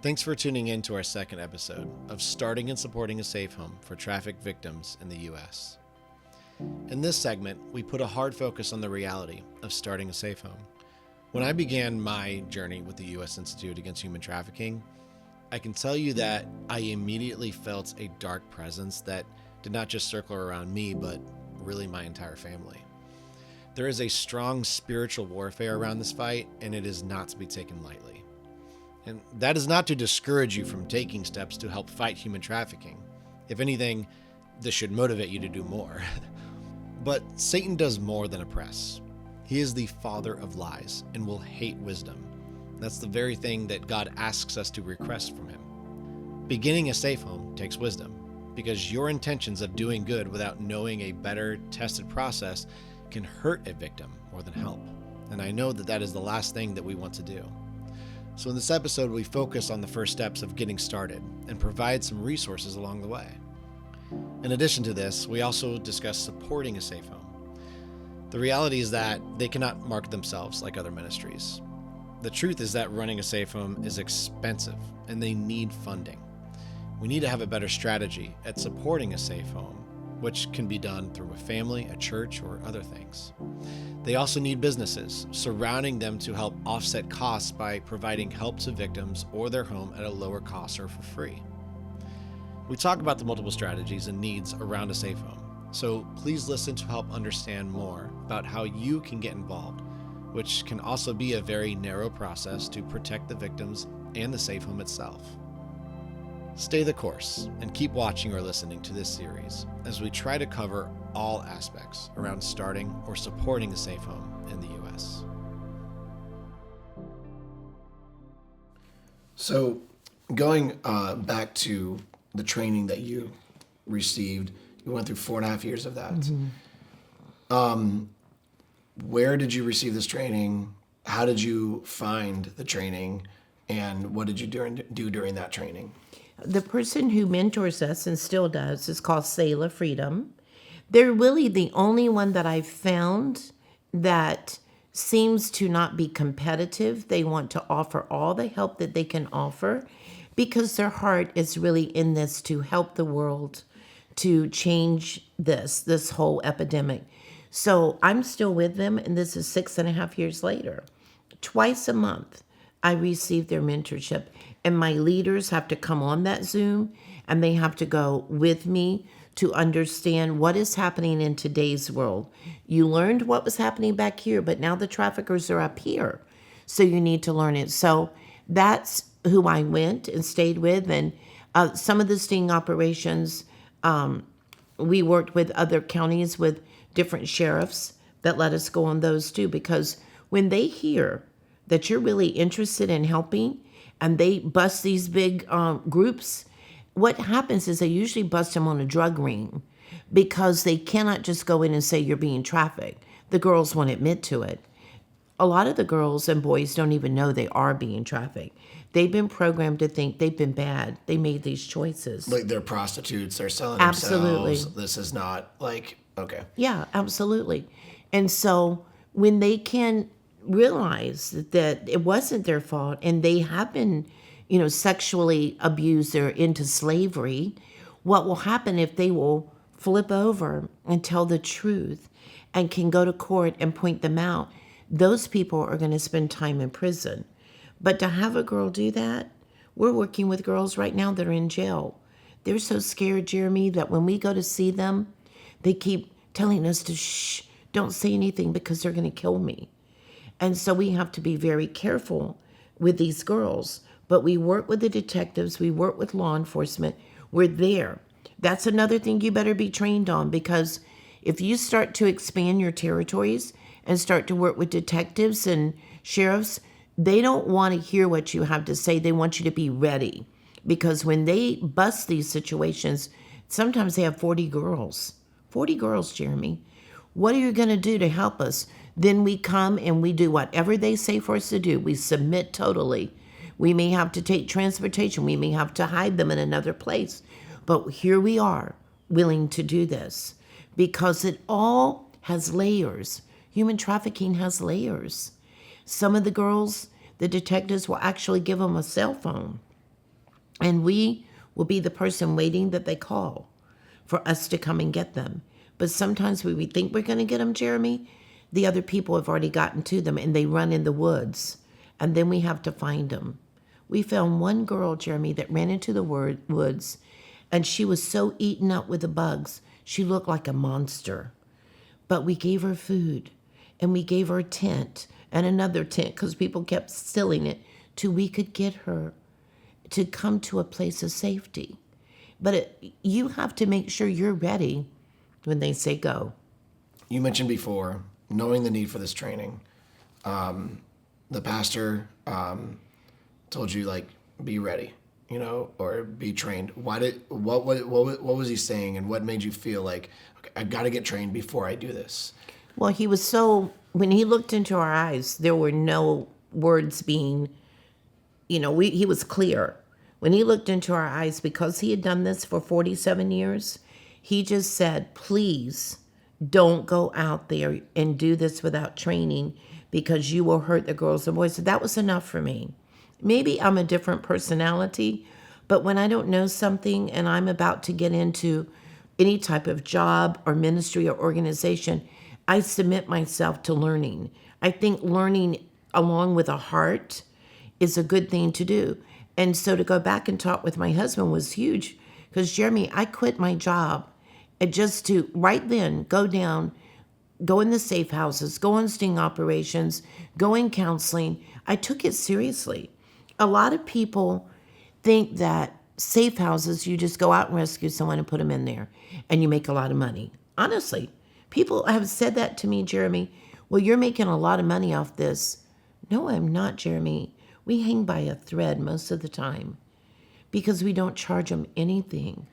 Thanks for tuning in to our second episode of Starting and Supporting a Safe Home for Trafficked Victims in the U.S. In this segment, we put a hard focus on the reality of starting a safe home. When I began my journey with the U.S. Institute Against Human Trafficking, I can tell you that I immediately felt a dark presence that did not just circle around me, but really my entire family. There is a strong spiritual warfare around this fight, and it is not to be taken lightly. And that is not to discourage you from taking steps to help fight human trafficking. If anything, this should motivate you to do more. But Satan does more than oppress. He is the father of lies and will hate wisdom. That's the very thing that God asks us to request from him. Beginning a safe home takes wisdom, because your intentions of doing good without knowing a better, tested process can hurt a victim more than help. And I know that that is the last thing that we want to do. So in this episode, we focus on the first steps of getting started and provide some resources along the way. In addition to this, we also discuss supporting a safe home. The reality is that they cannot market themselves like other ministries. The truth is that running a safe home is expensive and they need funding. We need to have a better strategy at supporting a safe home, which can be done through a family, a church, or other things. They also need businesses surrounding them to help offset costs by providing help to victims or their home at a lower cost or for free. We talk about the multiple strategies and needs around a safe home, so please listen to help understand more about how you can get involved, which can also be a very narrow process to protect the victims and the safe home itself. Stay the course and keep watching or listening to this series as we try to cover all aspects around starting or supporting a safe home in the U.S. So going back to the training that you received, you went through 4.5 years of that. Mm-hmm. Where did you receive this training? How did you find the training? And what did you do during that training? The person who mentors us and still does is called Selah Freedom. They're really the only one that I've found that seems to not be competitive. They want to offer all the help that they can offer because their heart is really in this to help the world, to change this whole epidemic. So I'm still with them, and this is 6.5 years later. Twice a month, I receive their mentorship, and my leaders have to come on that Zoom, and they have to go with me to understand what is happening in today's world. You learned what was happening back here, but now the traffickers are up here, so you need to learn it. So that's who I went and stayed with, and some of the sting operations, we worked with other counties with different sheriffs that let us go on those too, because when they hear that you're really interested in helping and they bust these big groups, what happens is they usually bust them on a drug ring because they cannot just go in and say you're being trafficked. The girls won't admit to it. A lot of the girls and boys don't even know they are being trafficked. They've been programmed to think they've been bad. They made these choices. Like they're prostitutes, they're selling Absolutely. themselves. This is not like, okay. Yeah, absolutely. And so when they can realize that it wasn't their fault and they have been, sexually abused or into slavery, what will happen if they will flip over and tell the truth and can go to court and point them out? Those people are going to spend time in prison. But to have a girl do that, we're working with girls right now that are in jail. They're so scared, Jeremy, that when we go to see them, they keep telling us to shh, don't say anything because they're going to kill me. And so we have to be very careful with these girls. But we work with the detectives. We work with law enforcement. We're there. That's another thing you better be trained on, because if you start to expand your territories and start to work with detectives and sheriffs, they don't want to hear what you have to say. They want you to be ready, because when they bust these situations, sometimes they have 40 girls. 40 girls, Jeremy. What are you going to do to help us? Then we come and we do whatever they say for us to do. We submit totally. We may have to take transportation. We may have to hide them in another place. But here we are, willing to do this, because it all has layers. Human trafficking has layers. Some of the girls, the detectives will actually give them a cell phone And we will be the person waiting that they call for us to come and get them. But sometimes when we think we're going to get them, Jeremy, the other people have already gotten to them and they run in the woods. And then we have to find them. We found one girl, Jeremy, that ran into the woods, and she was so eaten up with the bugs, she looked like a monster. But we gave her food, and we gave her a tent and another tent because people kept stealing it till we could get her to come to a place of safety. But you have to make sure you're ready when they say go. You mentioned before, knowing the need for this training. The pastor told you, like, be ready, or be trained. What was he saying, and what made you feel like, okay, I got to get trained before I do this? Well, when he looked into our eyes, there were no words being, he was clear. When he looked into our eyes, because he had done this for 47 years, he just said, please don't go out there and do this without training because you will hurt the girls and boys. So that was enough for me. Maybe I'm a different personality, but when I don't know something and I'm about to get into any type of job or ministry or organization, I submit myself to learning. I think learning along with a heart is a good thing to do. And so to go back and talk with my husband was huge because, Jeremy, I quit my job and just to right then go in the safe houses, go on sting operations, go in counseling. I took it seriously. A lot of people think that safe houses, you just go out and rescue someone and put them in there and you make a lot of money. Honestly, people have said that to me, Jeremy. Well, you're making a lot of money off this. No, I'm not, Jeremy. We hang by a thread most of the time because we don't charge them anything.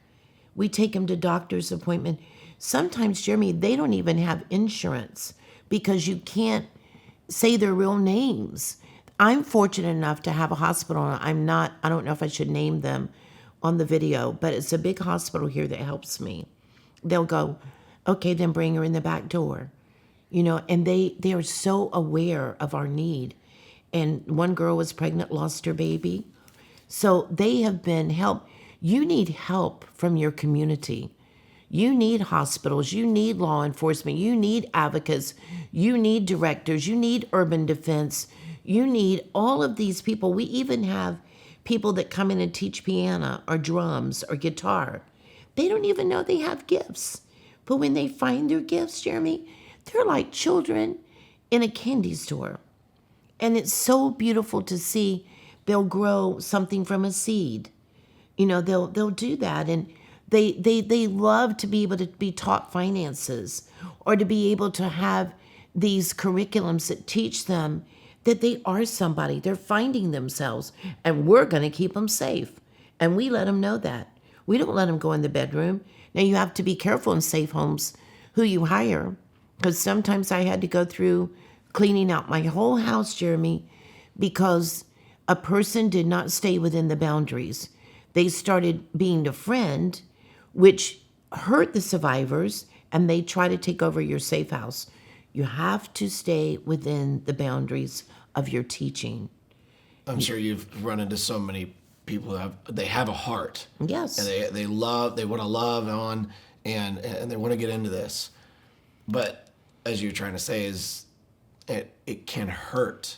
We take them to doctor's appointment. Sometimes, Jeremy, they don't even have insurance because you can't say their real names. I'm fortunate enough to have a hospital. I don't know if I should name them on the video, but it's a big hospital here that helps me. They'll go, okay, then bring her in the back door. And they are so aware of our need. And one girl was pregnant, lost her baby. So they have been helped. You need help from your community. You need hospitals. You need law enforcement. You need advocates. You need directors. You need urban defense. You need all of these people. We even have people that come in and teach piano or drums or guitar. They don't even know they have gifts. But when they find their gifts, Jeremy, they're like children in a candy store. And it's so beautiful to see they'll grow something from a seed. They'll do that. And they love to be able to be taught finances or to be able to have these curriculums that teach them that they are somebody. They're finding themselves. And we're going to keep them safe. And we let them know that. We don't let them go in the bedroom. Now, you have to be careful in safe homes who you hire. Because sometimes I had to go through cleaning out my whole house, Jeremy, because a person did not stay within the boundaries. They started being a friend, which hurt the survivors, and they try to take over your safe house. You have to stay within the boundaries of your teaching. I'm sure you've run into so many people who have a heart. Yes. And they want to love on, and they want to get into this. But as you're trying to say is, it can hurt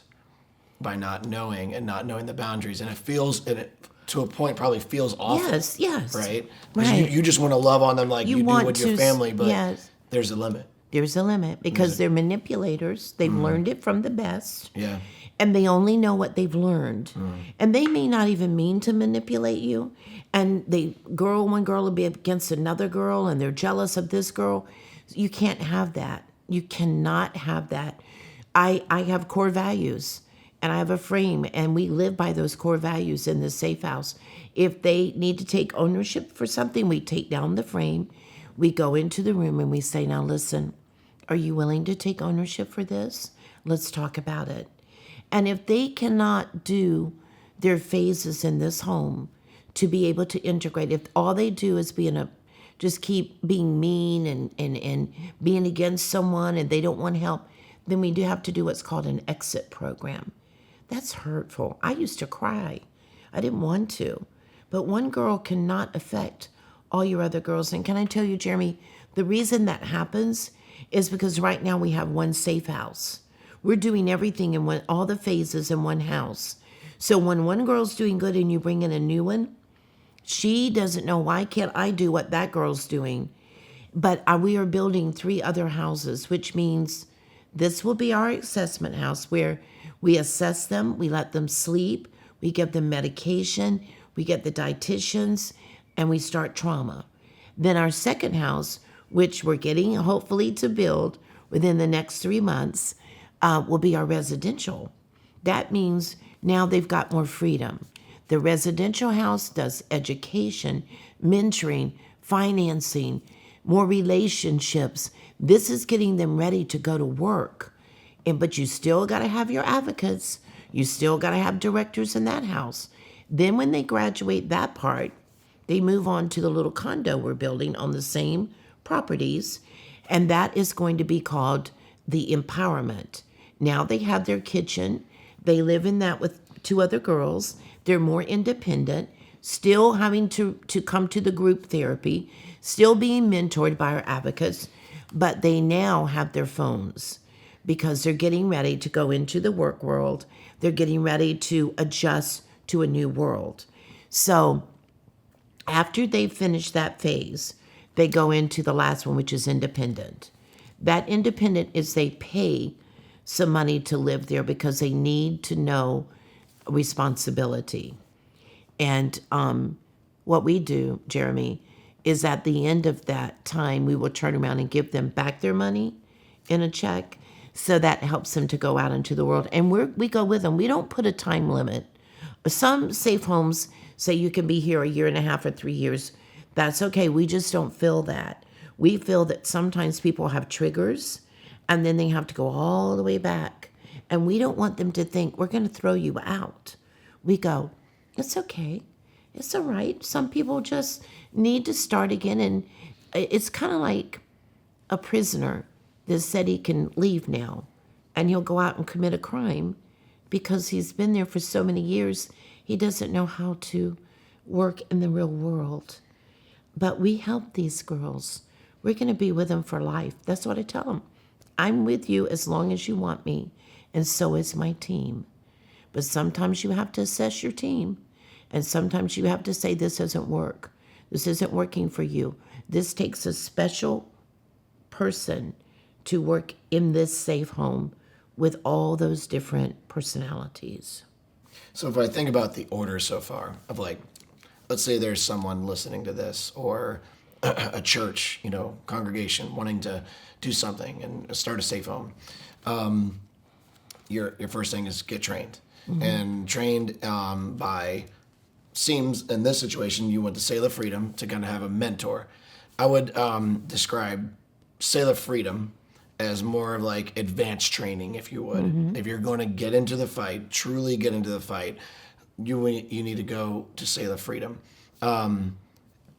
by not knowing the boundaries, and to a point probably feels awful. Yes. Right? Because you just want to love on them like you do with your family, but there's a limit. There's a limit because they're manipulators. They've learned it from the best. Yeah. And they only know what they've learned. And they may not even mean to manipulate you. And one girl will be against another girl, and they're jealous of this girl. You can't have that. You cannot have that. I have core values, and I have a frame, and we live by those core values in the safe house. If they need to take ownership for something, we take down the frame, we go into the room, and we say, now listen, are you willing to take ownership for this? Let's talk about it. And if they cannot do their phases in this home to be able to integrate, if all they do is just keep being mean and being against someone and they don't want help, then we do have to do what's called an exit program. That's hurtful. I used to cry. I didn't want to. But one girl cannot affect all your other girls. And can I tell you, Jeremy, the reason that happens is because right now we have one safe house. We're doing everything in all the phases in one house. So when one girl's doing good and you bring in a new one, she doesn't know, why can't I do what that girl's doing? But we are building 3 other houses, which means this will be our assessment house where we assess them, we let them sleep, we give them medication, we get the dietitians, and we start trauma. Then our second house, which we're getting hopefully to build within the next 3 months, will be our residential. That means now they've got more freedom. The residential house does education, mentoring, financing, more relationships. This is getting them ready to go to work. But you still got to have your advocates. You still got to have directors in that house. Then when they graduate that part, they move on to the little condo we're building on the same properties. And that is going to be called the empowerment. Now they have their kitchen. They live in that with 2 other girls. They're more independent, still having to come to the group therapy, still being mentored by our advocates, but they now have their phones because they're getting ready to go into the work world. They're getting ready to adjust to a new world. So after they finish that phase, they go into the last one, which is independent. That independent is they pay some money to live there because they need to know responsibility. And what we do, Jeremy, is at the end of that time, we will turn around and give them back their money in a check. So that helps them to go out into the world. And we go with them. We don't put a time limit. Some safe homes say you can be here 1.5 years or 3 years. That's okay. We just don't feel that. We feel that sometimes people have triggers and then they have to go all the way back. And we don't want them to think we're going to throw you out. We go, it's okay. It's all right. Some people just need to start again. And it's kind of like a prisoner that said he can leave now and he'll go out and commit a crime because he's been there for so many years. He doesn't know how to work in the real world. But we help these girls. We're going to be with them for life. That's what I tell them. I'm with you as long as you want me, and so is my team. But sometimes you have to assess your team, and sometimes you have to say, this doesn't work. This isn't working for you. This takes a special person to work in this safe home with all those different personalities. So if I think about the order so far of like, let's say there's someone listening to this or a church, congregation wanting to do something and start a safe home. Your first thing is get trained. Mm-hmm. And trained by, seems in this situation, you went to Sailor Freedom to kind of have a mentor. I would describe Sailor Freedom as more of like advanced training, if you would. Mm-hmm. If you're going to get into the fight, truly get into the fight, you need to go to Sailor Freedom.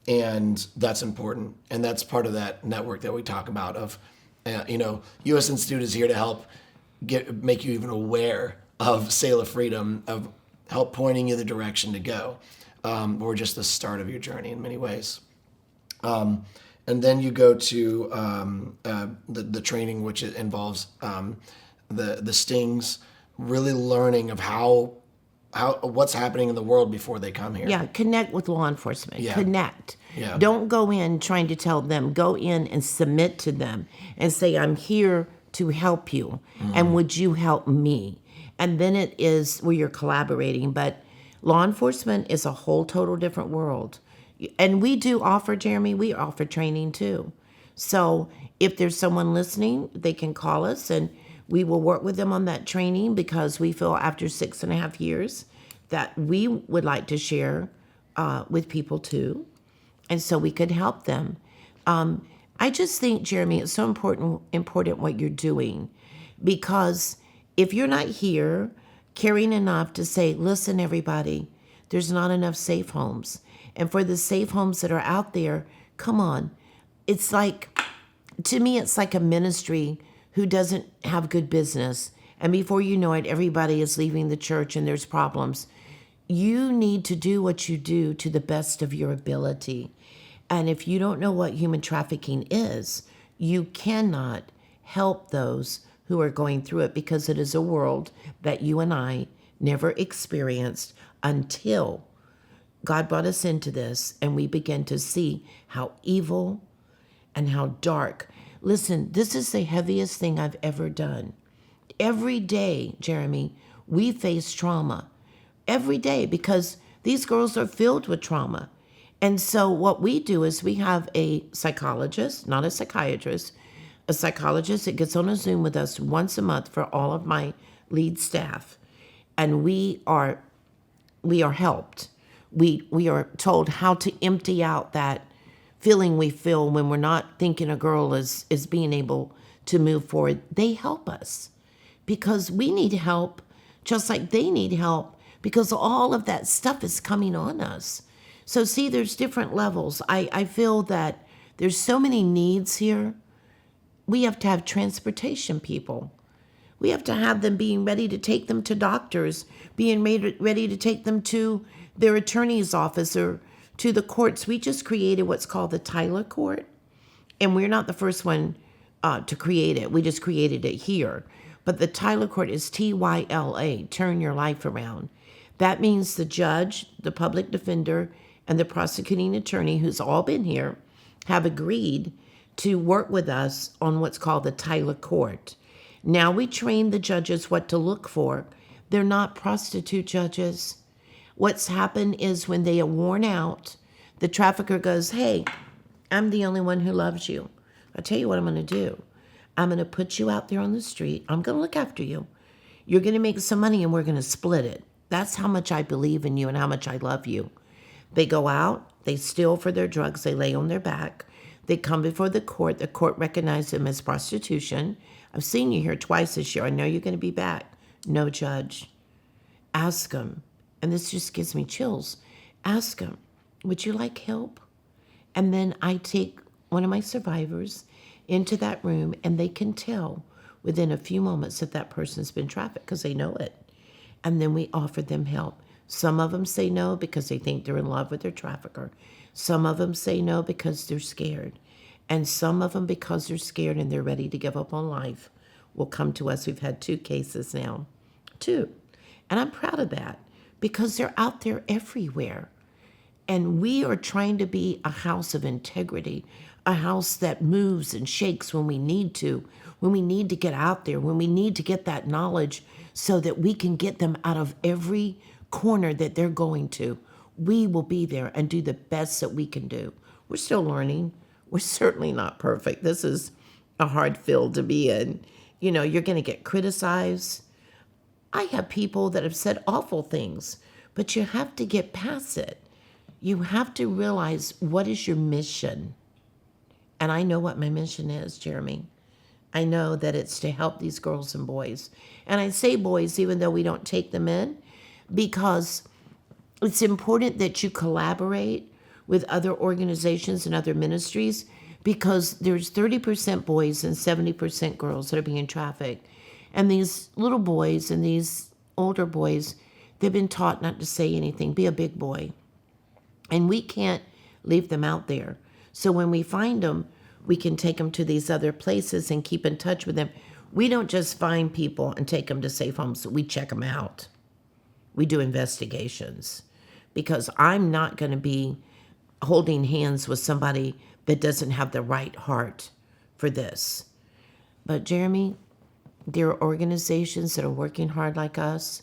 And that's important. And that's part of that network that we talk about of, U.S. Institute is here to help make you even aware of Sailor Freedom, of help pointing you the direction to go, or just the start of your journey in many ways. And then you go to the training, which involves the stings, really learning of how what's happening in the world before they come here. Yeah, connect with law enforcement. Yeah. Connect. Yeah. Don't go in trying to tell them. Go in and submit to them and say, I'm here to help you. Mm. And would you help me? And then it is where you're collaborating. But law enforcement is a whole total different world. And we do offer, Jeremy, we offer training too. So if there's someone listening, they can call us and we will work with them on that training because we feel after 6.5 years that we would like to share with people too. And so we could help them. I just think, Jeremy, it's so important what you're doing because if you're not here caring enough to say, listen, everybody, there's not enough safe homes. And for the safe homes that are out there, come on. It's like, to me, it's like a ministry who doesn't have good business. And before you know it, everybody is leaving the church and there's problems. You need to do what you do to the best of your ability. And if you don't know what human trafficking is, you cannot help those who are going through it, because it is a world that you and I never experienced until God brought us into this and we began to see how evil and how dark. Listen, this is the heaviest thing I've ever done. Every day, Jeremy, we face trauma. Every day, because these girls are filled with trauma. And so what we do is we have a psychologist, not a psychiatrist, a psychologist that gets on a Zoom with us once a month for all of my lead staff. And we are helped. We are told how to empty out that feeling we feel when we're not thinking a girl is being able to move forward. They help us because we need help just like they need help, because all of that stuff is coming on us. So see, there's different levels. I feel that there's so many needs here. We have to have transportation people. We have to have them being ready to take them to doctors, being ready to take them to their attorney's office or to the courts. We just created what's called the Tyler Court, and we're not the first one to create it. We just created it here. But the Tyler Court is TYLA, Turn Your Life Around. That means the judge, the public defender, and the prosecuting attorney, who's all been here, have agreed to work with us on what's called the Tyler Court. Now we train the judges what to look for. They're not prostitute judges. What's happened is when they are worn out, the trafficker goes, hey, I'm the only one who loves you. I'll tell you what I'm going to do. I'm going to put you out there on the street. I'm going to look after you. You're going to make some money and we're going to split it. That's how much I believe in you and how much I love you. They go out, they steal for their drugs, they lay on their back. They come before the court recognizes them as prostitution. I've seen you here twice this year. I know you're going to be back. No, judge. Ask them, and this just gives me chills. Ask them, would you like help? And then I take one of my survivors into that room, and they can tell within a few moments that that person's been trafficked because they know it. And then we offer them help. Some of them say no because they think they're in love with their trafficker. Some of them say no because they're scared. And some of them, because they're scared and they're ready to give up on life, will come to us. We've had 2 cases now. 2. And I'm proud of that because they're out there everywhere. And we are trying to be a house of integrity, a house that moves and shakes when we need to get out there, when we need to get that knowledge so that we can get them out of every corner that they're going to. We will be there and do the best that we can do. We're still learning. We're certainly not perfect. This is a hard field to be in. You know, you're going to get criticized. I have people that have said awful things, but you have to get past it. You have to realize, what is your mission? And I know what my mission is, Jeremy. I know that it's to help these girls and boys. And I say boys, even though we don't take them in, because it's important that you collaborate with other organizations and other ministries, because there's 30% boys and 70% girls that are being trafficked. And these little boys and these older boys, they've been taught not to say anything, be a big boy. And we can't leave them out there. So when we find them, we can take them to these other places and keep in touch with them. We don't just find people and take them to safe homes. We check them out. We do investigations, because I'm not going to be holding hands with somebody that doesn't have the right heart for this. But Jeremy, there are organizations that are working hard like us,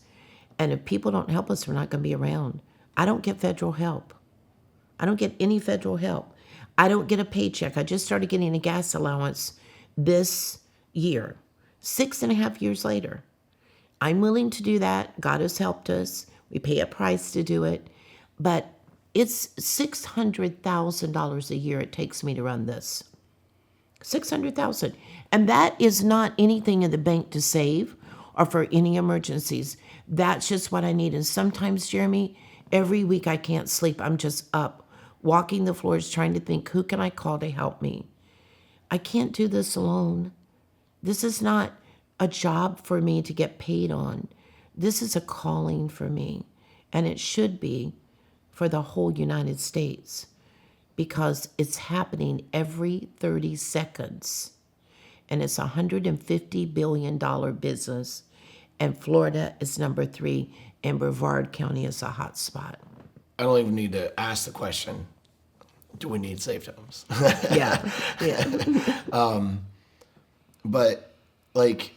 and if people don't help us, we're not going to be around. I don't get federal help. I don't get any federal help. I don't get a paycheck. I just started getting a gas allowance this year, 6.5 years later. I'm willing to do that. God has helped us. We pay a price to do it. But it's $600,000 a year it takes me to run this. $600,000. And that is not anything in the bank to save or for any emergencies. That's just what I need. And sometimes, Jeremy, every week I can't sleep. I'm just up, walking the floors, trying to think, who can I call to help me? I can't do this alone. This is not a job for me to get paid on. This is a calling for me. and it should be for the whole United States, because it's happening every 30 seconds. And it's a $150 billion business. And Florida is number 3, and Brevard County is a hot spot. I don't even need to ask the question, do we need safe homes? Yeah, yeah. But like,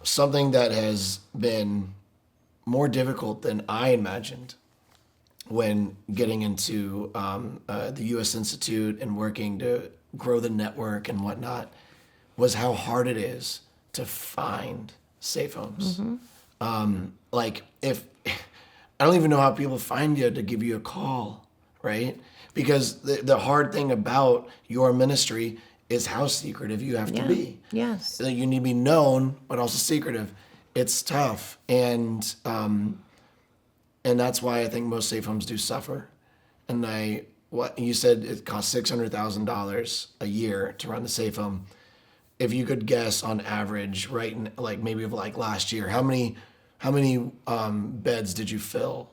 something that has been more difficult than I imagined when getting into the U.S. Institute and working to grow the network and whatnot was how hard it is to find safe homes. Like, if I don't even know how people find you to give you a call, right? Because the hard thing about your ministry is how secretive you have to be. Yes. So you need to be known, but also secretive. It's tough, and that's why I think most safe homes do suffer. And what you said, it costs $600,000 a year to run the safe home. If you could guess on average, right, like maybe of like last year, how many beds did you fill?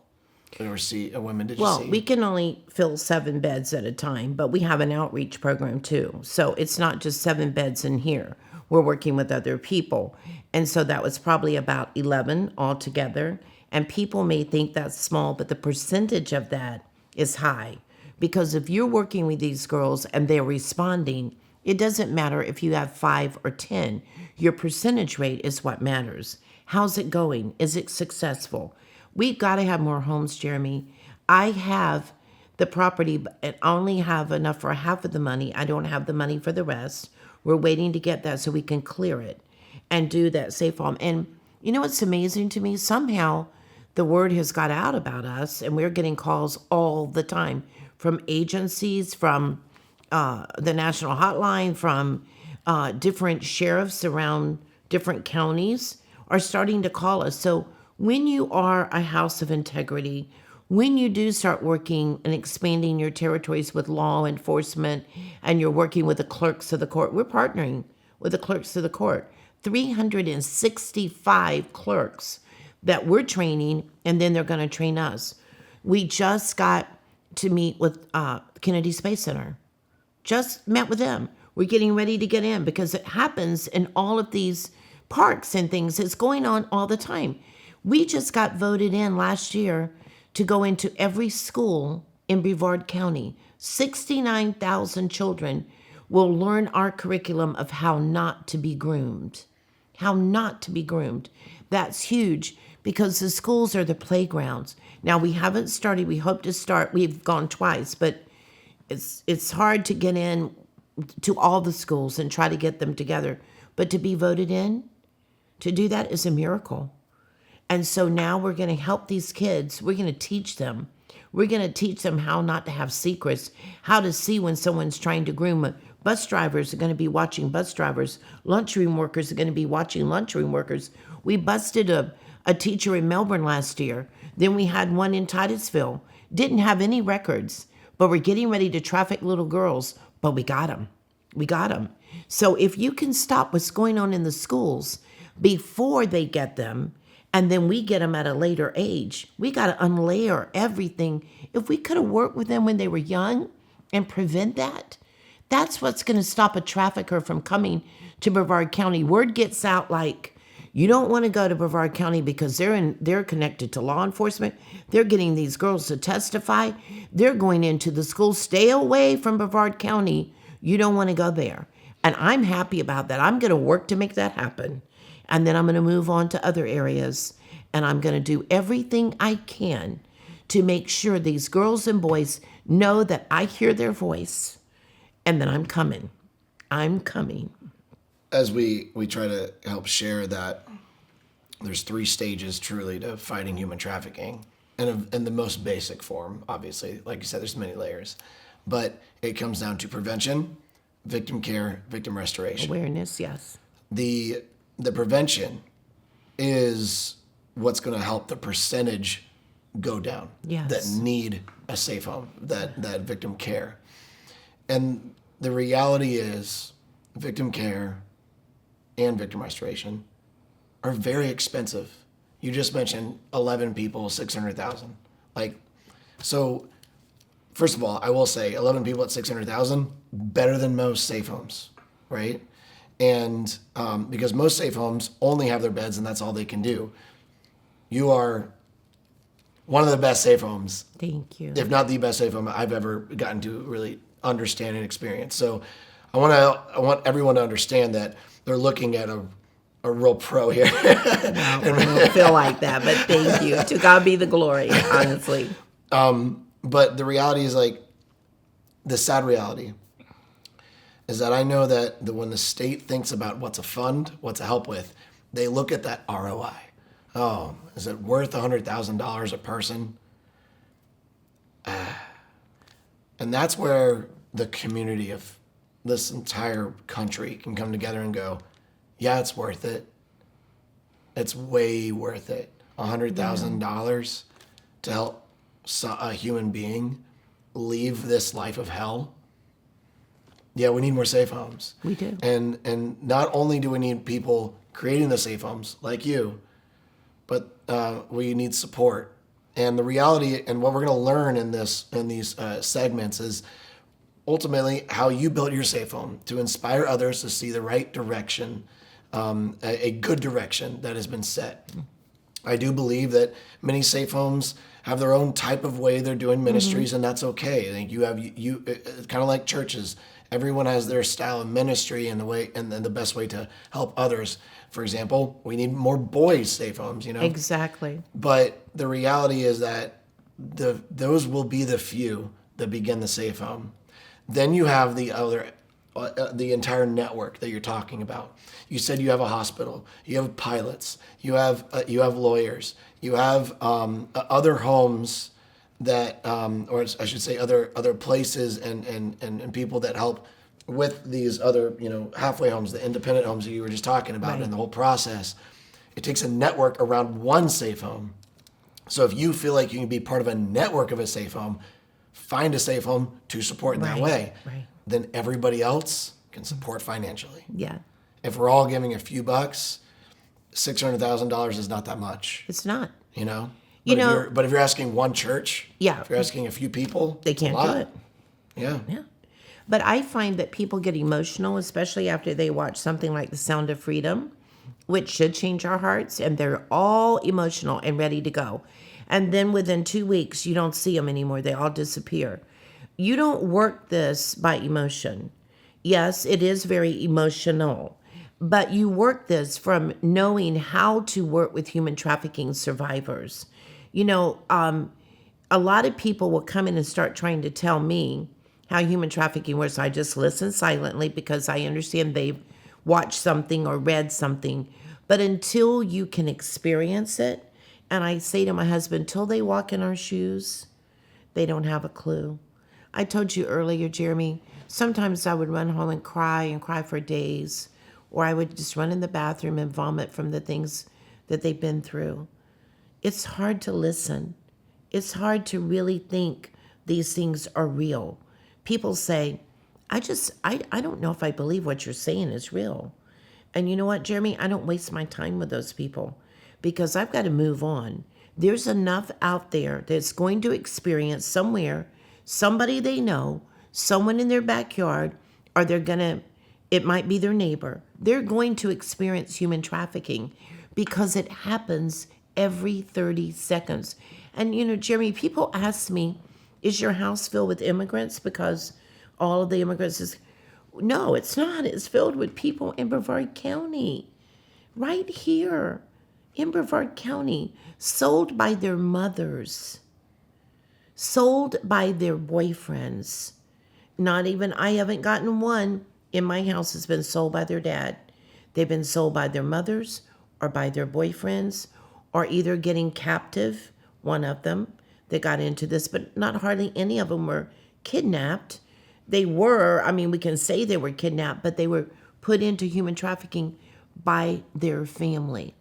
Or women did you see? Well, we can only fill 7 beds at a time, but we have an outreach program too. So it's not just 7 beds in here. We're working with other people. And so that was probably about 11 altogether. And people may think that's small, but the percentage of that is high. Because if you're working with these girls and they're responding, it doesn't matter if you have 5 or 10. Your percentage rate is what matters. How's it going? Is it successful? We've got to have more homes, Jeremy. I have the property, but I only have enough for half of the money. I don't have the money for the rest. We're waiting to get that so we can clear it and do that safe home. And you know what's amazing to me? Somehow the word has got out about us, and we're getting calls all the time from agencies, from the national hotline, from different sheriffs around different counties are starting to call us. So when you are a house of integrity, when you do start working and expanding your territories with law enforcement, and you're working with the clerks of the court, we're partnering with the clerks of the court, 365 clerks that we're training, and then they're going to train us. We just got to meet with Kennedy Space Center. Just met with them. We're getting ready to get in because it happens in all of these parks and things. It's going on all the time. We just got voted in last year to go into every school in Brevard County. 69,000 children will learn our curriculum of how not to be groomed. How not to be groomed. That's huge because the schools are the playgrounds. Now, we haven't started. We hope to start. We've gone twice, but it's hard to get in to all the schools and try to get them together. But to be voted in, to do that is a miracle. And so now we're going to help these kids. We're going to teach them. We're going to teach them how not to have secrets, how to see when someone's trying to groom. Bus drivers are going to be watching bus drivers. Lunchroom workers are going to be watching lunchroom workers. We busted a teacher in Melbourne last year. Then we had one in Titusville. Didn't have any records, but we're getting ready to traffic little girls. But we got them. We got them. So if you can stop what's going on in the schools before they get them, and then we get them at a later age, we got to unlayer everything. If we could have worked with them when they were young and prevent that, that's what's going to stop a trafficker from coming to Brevard County. Word gets out like, you don't want to go to Brevard County because they're connected to law enforcement. They're getting these girls to testify. They're going into the school. Stay away from Brevard County. You don't want to go there. And I'm happy about that. I'm going to work to make that happen. And then I'm going to move on to other areas. And I'm going to do everything I can to make sure these girls and boys know that I hear their voice and that I'm coming. I'm coming. As we try to help share that there's 3 stages truly to fighting human trafficking. And in the most basic form, obviously, like you said, there's many layers. But it comes down to prevention, victim care, victim restoration. Awareness, yes. The prevention is what's going to help the percentage go down. Yes. That need a safe home, that victim care. And the reality is victim care and victim restoration are very expensive. You just mentioned 11 people, 600,000. Like, so first of all, I will say 11 people at 600,000, better than most safe homes, right? And because most safe homes only have their beds and that's all they can do. You are one of the best safe homes. Thank you. If not the best safe home I've ever gotten to really understand and experience. So I want everyone to understand that they're looking at a real pro here. No, I don't feel like that, but thank you. To God be the glory, honestly. But the reality is, like, the sad reality is that I know that when the state thinks about what's a fund, what's a help with, they look at that ROI. Oh, is it worth $100,000 a person? And that's where the community of this entire country can come together and go, yeah, it's worth it. It's way worth it. $100,000 to help a human being leave this life of hell. Yeah, we need more safe homes. We do. And not only do we need people creating the safe homes like you, but we need support. And the reality, and what we're going to learn in these segments, is ultimately how you built your safe home to inspire others to see the right direction, a good direction that has been set. I do believe that many safe homes have their own type of way they're doing ministries, and that's okay. I think you have kind of like churches. Everyone has their style of ministry and the way and the best way to help others. For example, we need more boys' safe homes, you know? Exactly. But the reality is that those will be the few that begin the safe home. Then you have the entire network that you're talking about. You said you have a hospital, you have pilots, you have lawyers, you have other homes that, or I should say, other places and people that help with these other, halfway homes, the independent homes that you were just talking about, Right. and the whole process. It takes a network around one safe home. So if you feel like you can be part of a network of a safe home, find a safe home to support in that Right, way. right. Then everybody else can support financially. Yeah. If we're all giving a few bucks, $600,000 is not that much, It's not. you know? You But know- if you're asking one church, Yeah. if you're asking a few people, They it's a can't lot. do it. Yeah. Yeah. But I find that people get emotional, especially after they watch something like The Sound of Freedom, which should change our hearts, and they're all emotional and ready to go. And then within 2 weeks, you don't see them anymore. They all disappear. You don't work this by emotion. Yes, it is very emotional, but you work this from knowing how to work with human trafficking survivors. A lot of people will come in and start trying to tell me how human trafficking works. I just listen silently because I understand they've watched something or read something. But until you can experience it, and I say to my husband, till they walk in our shoes, they don't have a clue. I told you earlier, Jeremy, sometimes I would run home and cry for days, or I would just run in the bathroom and vomit from the things that they've been through. It's hard to listen. It's hard to really think these things are real. People say, I don't know if I believe what you're saying is real. And you know what, Jeremy? I don't waste my time with those people because I've got to move on. There's enough out there that's going to experience somewhere, somebody they know, someone in their backyard, or it might be their neighbor. They're going to experience human trafficking because it happens every 30 seconds. And, Jeremy, people ask me, is your house filled with immigrants? Because all of the immigrants is... No, it's not. It's filled with people in Brevard County. Right here in Brevard County. Sold by their mothers. Sold by their boyfriends. I haven't gotten one in my house that's been sold by their dad. They've been sold by their mothers or by their boyfriends or either getting captive, one of them that got into this, but not hardly any of them were kidnapped. They were, we can say they were kidnapped, but they were put into human trafficking by their family.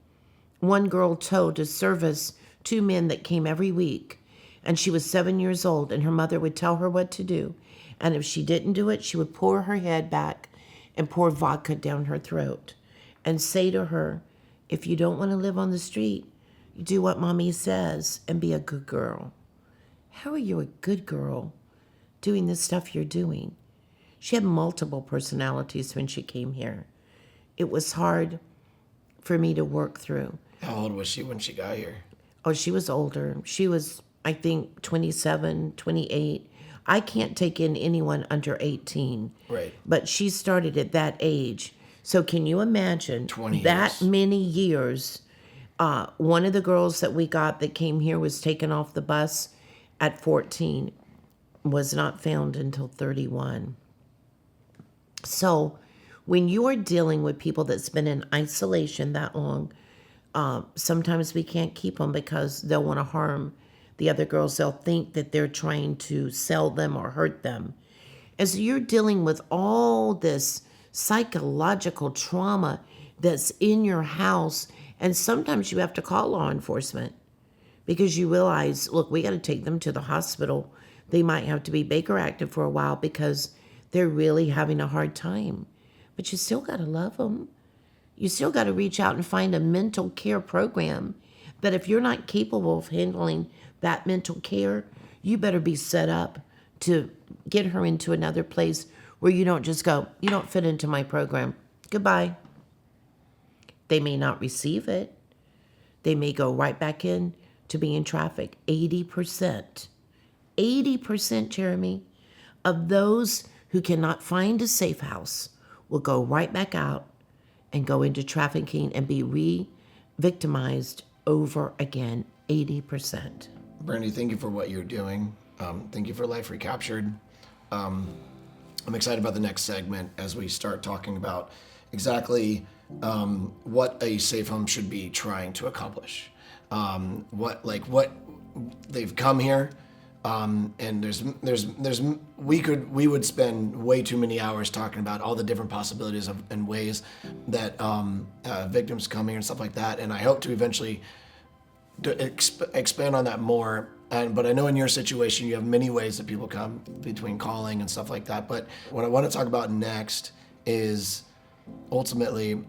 One girl told to service 2 men that came every week, and she was 7 years old, and her mother would tell her what to do. And if she didn't do it, she would pour her head back and pour vodka down her throat and say to her, if you don't want to live on the street, do what mommy says and be a good girl. How are you a good girl doing the stuff you're doing? She had multiple personalities when she came here. It was hard for me to work through. How old was she when she got here? Oh, she was older. She was, I think, 27, 28. I can't take in anyone under 18. Right. But she started at that age. So can you imagine 20 that years. many years? One of the girls that we got that came here was taken off the bus at 14, was not found until 31. So when you are dealing with people that's been in isolation that long, sometimes we can't keep them because they'll want to harm the other girls. They'll think that they're trying to sell them or hurt them. As you're dealing with all this psychological trauma that's in your house, and sometimes you have to call law enforcement because you realize, look, we got to take them to the hospital. They might have to be Baker active for a while because they're really having a hard time. But you still got to love them. You still got to reach out and find a mental care program. But if you're not capable of handling that mental care, you better be set up to get her into another place where you don't just go, you don't fit into my program. Goodbye. They may not receive it. They may go right back in to being trafficked. 80%, Jeremy, of those who cannot find a safe house will go right back out and go into trafficking and be re-victimized over again. 80%. Brandy, thank you for what you're doing. Thank you for Life Recaptured. I'm excited about the next segment as we start talking about exactly what a safe home should be trying to accomplish. What they've come here, and we would spend way too many hours talking about all the different possibilities and ways that victims come here and stuff like that. And I hope to eventually expand on that more. But I know in your situation, you have many ways that people come between calling and stuff like that. But what I want to talk about next is ultimately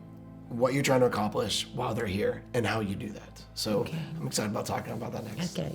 what you're trying to accomplish while they're here and how you do that. So I'm excited about talking about that next. Okay.